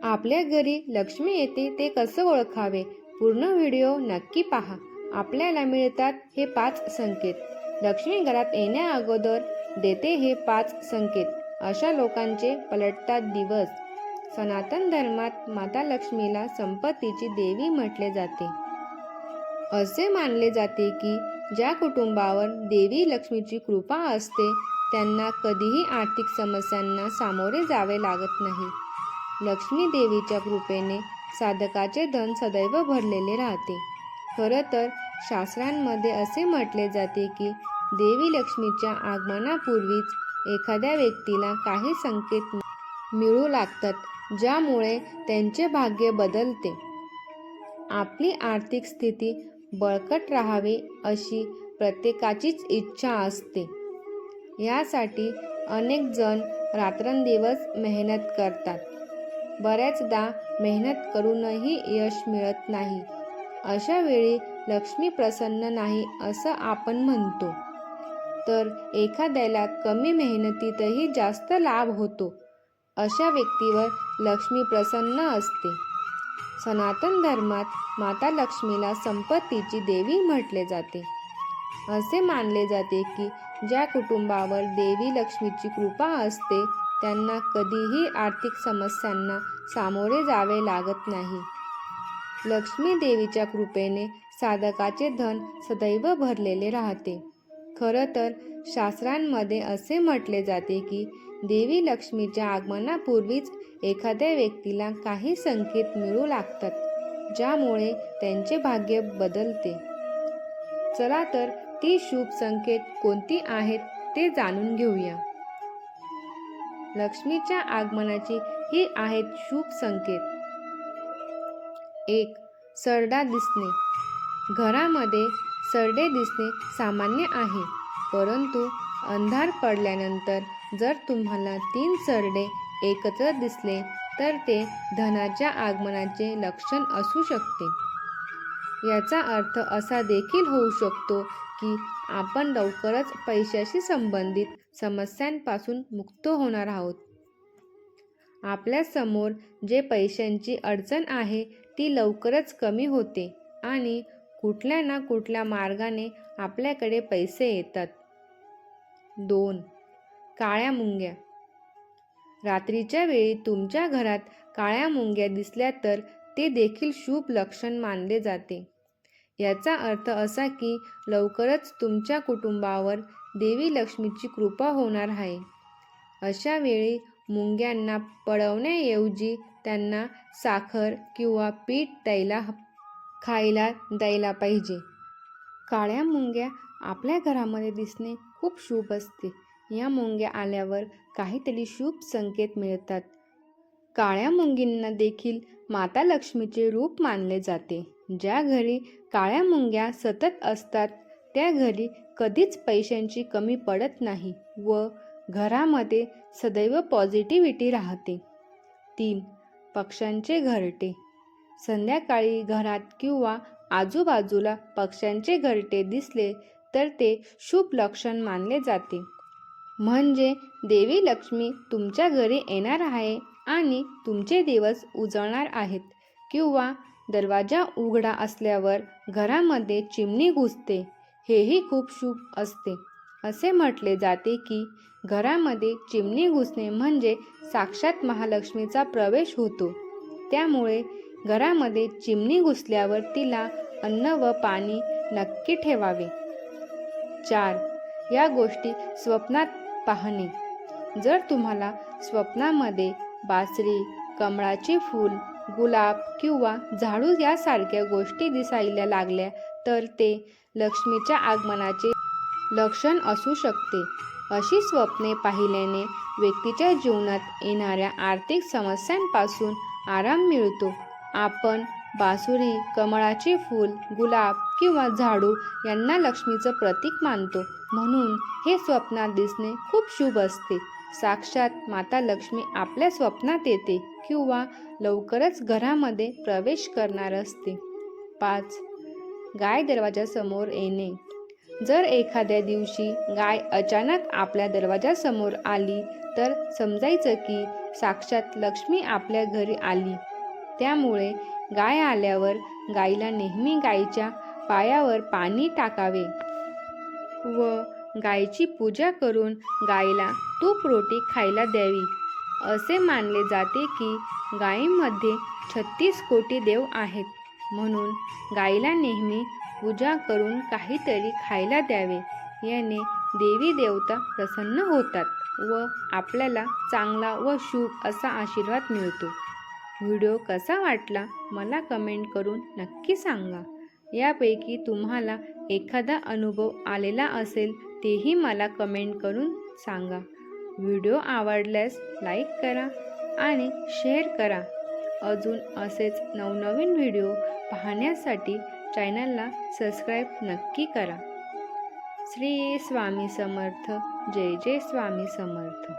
आपल्या घरी लक्ष्मी येते ते कसं ओळखावे? पूर्ण व्हिडिओ नक्की पहा. आपल्याला मिळतात हे 5 संकेत. लक्ष्मी घरात येण्या अगोदर देते हे 5 संकेत. अशा लोकांचे पलटतात दिवस. सनातन धर्मात माता लक्ष्मीला संपत्तीची देवी म्हटले जाते. असे मानले जाते की ज्या कुटुंबावर देवी लक्ष्मीची कृपा असते त्यांना कधीही आर्थिक समस्यांना सामोरे जावे लागत नाही. लक्ष्मी देवीच्या कृपेने साधकाचे धन सदैव भरलेले राहते. खरं तर शास्त्रांमध्ये असे म्हटले जाते की देवी लक्ष्मीच्या आगमनापूर्वीच एखाद्या व्यक्तीला काही संकेत मिळू लागतात ज्यामुळे त्यांचे भाग्य बदलते. आपली आर्थिक स्थिती बळकट राहावी अशी प्रत्येकाचीच इच्छा असते. यासाठी अनेक जण रात्रंदिवस मेहनत करतात. बऱ्याचदा मेहनत करूनही यश मिळत नाही. अशा वेळी लक्ष्मी प्रसन्न नाही असं आपण म्हणतो. तर एखाद्याला कमी मेहनतीतही जास्त लाभ होतो. अशा व्यक्तीवर लक्ष्मी प्रसन्न असते. सनातन धर्मात माता लक्ष्मीला संपत्तीची देवी म्हटले जाते. असे मानले जाते की ज्या कुटुंबावर देवी लक्ष्मीची कृपा असते त्यांना कधीही आर्थिक समस्यांना सामोरे जावे लागत नाही. लक्ष्मी देवीच्या कृपेने साधकाचे धन सदैव भरलेले राहते. खरं तर शास्त्रांमध्ये असे म्हटले जाते की देवी लक्ष्मीच्या आगमनापूर्वीच एखाद्या व्यक्तीला काही संकेत मिळू लागतात ज्यामुळे त्यांचे भाग्य बदलते. चला तर ती शुभ संकेत कोणती आहेत ते जाणून घेऊया. लक्ष्मीच्या आगमनाची ही आहेत शुभ संकेत. 1. सरडा दिसणे. घरामध्ये सरडे दिसणे सामान्य आहे, परंतु अंधार पडल्यानंतर जर तुम्हाला 3 सरडे एकत्र दिसले तर ते धनाच्या आगमनाचे लक्षण असू शकते. याचा अर्थ असा देखील होऊ शकतो की आपण लवकरच पैशाशी संबंधित समस्यांपासून मुक्त होणार आहोत. आपल्यासमोर जे पैशांची अडचण आहे ती लवकरच कमी होते आणि कुठल्या ना कुठल्या मार्गाने आपल्याकडे पैसे येतात. 2. काळ्या मुंग्या. रात्रीच्या वेळी तुमच्या घरात काळ्या मुंग्या दिसल्या तर ते देखील शुभ लक्षण मानले जाते. याचा अर्थ असा की लवकरच तुमच्या कुटुंबावर देवी लक्ष्मीची कृपा होणार आहे. अशा वेळी मुंग्यांना पळवण्याऐवजी त्यांना साखर किंवा पीठ खायला द्यायला पाहिजे. काळ्या मुंग्या आपल्या घरामध्ये दिसणे खूप शुभ असते. या मुंग्या आल्यावर काहीतरी शुभ संकेत मिळतात. काळ्या मुंगींना देखील माता लक्ष्मीचे रूप मानले जाते. ज्या घरी काळ्या मुंग्या सतत असतात त्या घरी कधीच पैशांची कमी पडत नाही व घरामध्ये सदैव पॉझिटिव्हिटी राहते. 3. पक्ष्यांचे घरटे. संध्याकाळी घरात किंवा आजूबाजूला पक्ष्यांचे घरटे दिसले तर ते शुभ लक्षण मानले जाते. म्हणजे देवी लक्ष्मी तुमच्या घरी येणार आहे आणि तुमचे दिवस उजळणार आहेत. किंवा दरवाजा उघडा असल्यावर घरामध्ये चिमणी घुसते, हेही खूप शुभ असते. असे म्हटले जाते की घरामध्ये चिमणी घुसणे म्हणजे साक्षात महालक्ष्मीचा प्रवेश होतो. त्यामुळे घरामध्ये चिमणी घुसल्यावर तिला अन्न व पाणी नक्की ठेवावे. 4. या गोष्टी स्वप्नात पाहणे. जर तुम्हाला स्वप्नामध्ये बासरी, कमळाचे फूल, गुलाब किंवा झाडू यासारख्या गोष्टी दिसायला लागल्या तर ते लक्ष्मीच्या आगमनाचे लक्षण असू शकते. अशी स्वप्ने पाहिल्याने व्यक्तीच्या जीवनात येणाऱ्या आर्थिक समस्यांपासून आराम मिळतो. आपण बासुरी, कमळाचे फूल, गुलाब किंवा झाडू यांना लक्ष्मीचं प्रतीक मानतो, म्हणून हे स्वप्नात दिसणे खूप शुभ असते. साक्षात माता लक्ष्मी आपल्या स्वप्नात येते किंवा लवकरच घरामध्ये प्रवेश करणार असते. 5. गाय दरवाजासमोर येणे. जर एखाद्या दिवशी गाय अचानक आपल्या दरवाजासमोर आली तर समजायचं की साक्षात लक्ष्मी आपल्या घरी आली. त्यामुळे गाय आल्यावर गाईला नेहमी गाईच्या पायावर पाणी टाकावे व गायीची पूजा करून गायीला तूप रोटी खायला द्यावी. असे मानले जाते की गायीमध्ये 36 कोटी देव आहेत, म्हणून गायीला नेहमी पूजा करून काहीतरी खायला द्यावे. याने देवी देवता प्रसन्न होतात व आपल्याला चांगला व शुभ असा आशीर्वाद मिळतो. व्हिडिओ कसा वाटला मला कमेंट करून नक्की सांगा. यापैकी तुम्हाला एखादा अनुभव आलेला असेल तेही मला कमेंट करून सांगा. व्हिडिओ आवडल्यास लाईक करा आणि शेअर करा. अजून असेच नवनवीन व्हिडिओ पाहण्यासाठी चॅनलला सबस्क्राईब नक्की करा. श्री स्वामी समर्थ. जय जय स्वामी समर्थ.